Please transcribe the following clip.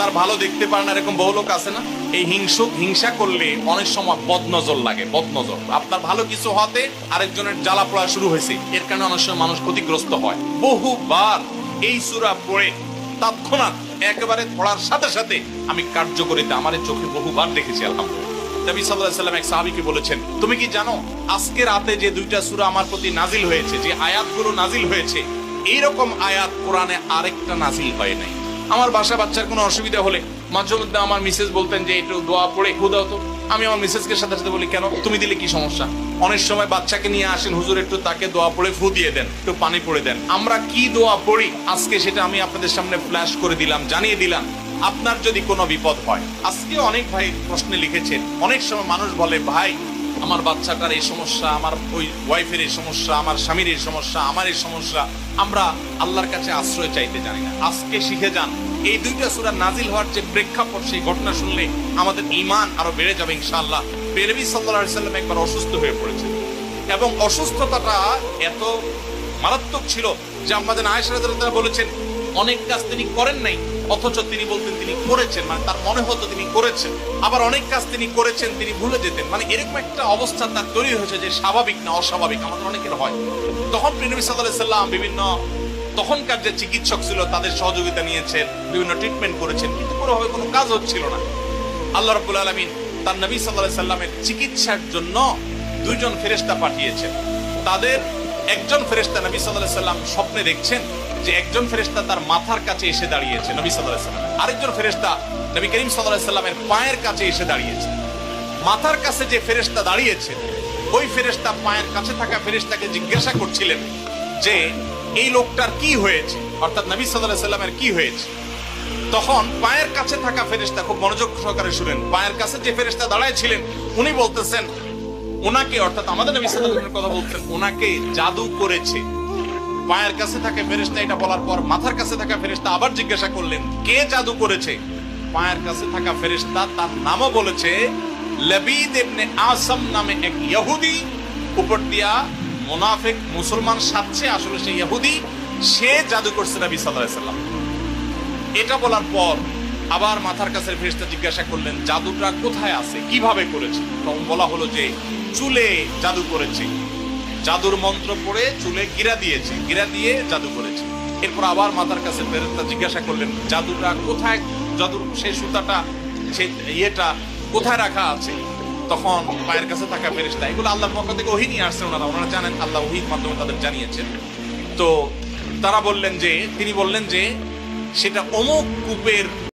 আপনার ভালো দেখতে পারেন না, এরকম বহু লোক আছে না? এই হিংসা করলে অনেক সময় বদনজর লাগে, বদনজর। আপনার ভালো কিছু হতে আরেকজনের জ্বালা পোড়া শুরু হয়েছে, এর কারণে অনেক সময় মানুষ ক্ষতিগ্রস্ত হয়। বহুবার এই সূরা পড়ে তৎক্ষণাৎ একেবারে পড়ার সাথে সাথে আমি কার্যকরিতা আমার চোখে বহুবার দেখেছি। আলহামদুলিল্লাহ। নবী সাল্লাল্লাহু আলাইহি ওয়াসাল্লাম এক সাহাবীকে বলেছেন, তুমি কি জানো আজকে রাতে যে দুইটা সূরা আমার প্রতি নাজিল হয়েছে, যে আয়াতগুলো নাজিল হয়েছে, এইরকম আয়াত কোরআনে আরেকটা নাজিল হয় নাই। আমার বাচ্চার কোনো অসুবিধা হলে মাঝে মধ্যে আমার মিসেস বলতেন যে একটু দোয়া পড়ে ফু দাও তো। আমি আমার মিসেসকে সাথে সাথে বলি, কেন, তুমি দিলে কি সমস্যা? অনেক সময় বাচ্চাকে নিয়ে আসেন, হুজুর একটু তাকে দোয়া পড়ে ফু দিয়ে দেন, একটু পানি পড়ে দেন। আমরা কি দোয়া পড়ি আজকে সেটা আমি আপনাদের সামনে ফ্ল্যাশ করে দিলাম, জানিয়ে দিলাম। আপনার যদি কোনো বিপদ হয়, আজকে অনেক ভাই প্রশ্নে লিখেছেন, অনেক সময় মানুষ বলে, ভাই আমার বাচ্চাটার এই সমস্যা, আমার ওই ওয়াইফের এই সমস্যা, আমার স্বামীর এই সমস্যা, আমার এই সমস্যা, আমরা আল্লাহর কাছে আশ্রয় চাইতে জানি না। আজকে শিখে যান, এই দুইটা সূরা নাজিল হওয়ার যে প্রেক্ষাপট, সেই ঘটনা শুনলে আমাদের ঈমান আরো বেড়ে যাবে ইনশাআল্লাহ। নবী সাল্লাল্লাহু আলাইহি ওয়াসাল্লাম একবার অসুস্থ হয়ে পড়েছেন এবং অসুস্থতাটা এত মারাত্মক ছিল যে আমাদের আয়েশা রাদিয়াল্লাহু তাআলা বলেছেন, অনেক কাজ তিনি করেন নাই, অথচ তিনি বলতেন তিনি করেছেন, মানে তার মনে হতো তিনি করেছেন। আবার অনেক কাজ তিনি করেছেন, তিনি ভুলে যেতেন। মানে এরকম একটা অবস্থা তার তৈরি হয়েছে যে স্বাভাবিক না অস্বাভাবিক, আমাদের অনেকের হয়। তখন নবী সাল্লাল্লাহু আলাইহি ওয়াসাল্লাম বিভিন্ন তখনকার যে চিকিৎসক ছিল তাদের সহযোগিতা নিয়েছেন, বিভিন্ন ট্রিটমেন্ট করেছেন, কিন্তু কোনোভাবে কোনো কাজ হচ্ছিল না। আল্লাহ রাব্বুল আলামিন তার নবী সাল্লাল্লাহু আলাইহি ওয়াসাল্লামের চিকিৎসার জন্য দুইজন ফেরেশতা পাঠিয়েছেন। তাদের একজন ফেরেশতা নবী সাল্লাল্লাহু আলাইহি ওয়াসাল্লাম স্বপ্নে দেখছেন যে একজন ফেরেশতা তার মাথার কাছে এসে দাঁড়িয়েছে নবী সাল্লাল্লাহু আলাইহি ওয়াসাল্লাম, আরেকজন ফেরেশতা নবী করিম সাল্লাল্লাহু আলাইহি ওয়াসাল্লামের পায়ের কাছে এসে দাঁড়িয়েছে। মাথার কাছে যে ফেরেশতা দাঁড়িয়েছে, ওই ফেরেশতা পায়ের কাছে থাকা ফেরেশতাকে জিজ্ঞাসা করছিলেন যে এই লোকটার কি হয়েছে, অর্থাৎ নবী সাল্লাল্লাহু আলাইহি ওয়াসাল্লামের কি হয়েছে। তখন পায়ের কাছে থাকা ফেরেশতা, খুব মনোযোগ সহকারে শুনেন, পায়ের কাছে যে ফেরেশতা দাঁড়ায় ছিলেন উনি বলতেছেন, ওনাকে, অর্থাৎ আমাদের নবী সাল্লাল্লাহু আলাইহি ওয়াসাল্লামের কথা বলতেন, ওনাকে জাদু করেছে। পায়ের কাছে থাকা ফেরেশতা এটা বলার পর মাথার কাছে থাকা ফেরেশতা আবার জিজ্ঞাসা করলেন, কে জাদু করেছে? পায়ের কাছে থাকা ফেরেশতা তার নামও বলেছে, লবিদ ইবনে আসাম নামে এক ইহুদি, উপর দিয়া মুনাফিক মুসলমান সাজছে, আসলে সে ইহুদি, সে জাদু করছে নবী সাল্লাল্লাহু আলাইহি ওয়াসাল্লাম। এটা বলার পর আবার মাথার কাছে ফেরেশতা জিজ্ঞাসা করলেন, জাদুটা কোথায় আছে, কিভাবে করেছে? তখন বলা হলো যে চুলে জাদু করেছে, জাদুর মন্ত্র পড়ে চুলে গিরা দিয়েছে, গিরা দিয়ে জাদু করেছে। এরপর আবার মাথার কাছে ফেরেশতা জিজ্ঞাসা করলেন, জাদুটা কোথায়, জাদুর সেই সুতাটা, সেই ইয়েটা কোথায় রাখা আছে? তখন পায়ের কাছে থাকা ফেরেশতা, এগুলো আল্লাহর পক্ষ থেকে ওহী নিয়ে আসছে, ওনারা জানেন, আল্লাহ ওহীর মাধ্যমে তাদের জানিয়েছেন। তো তারা বললেন যে, তিনি বললেন যে সেটা অমুক কূপের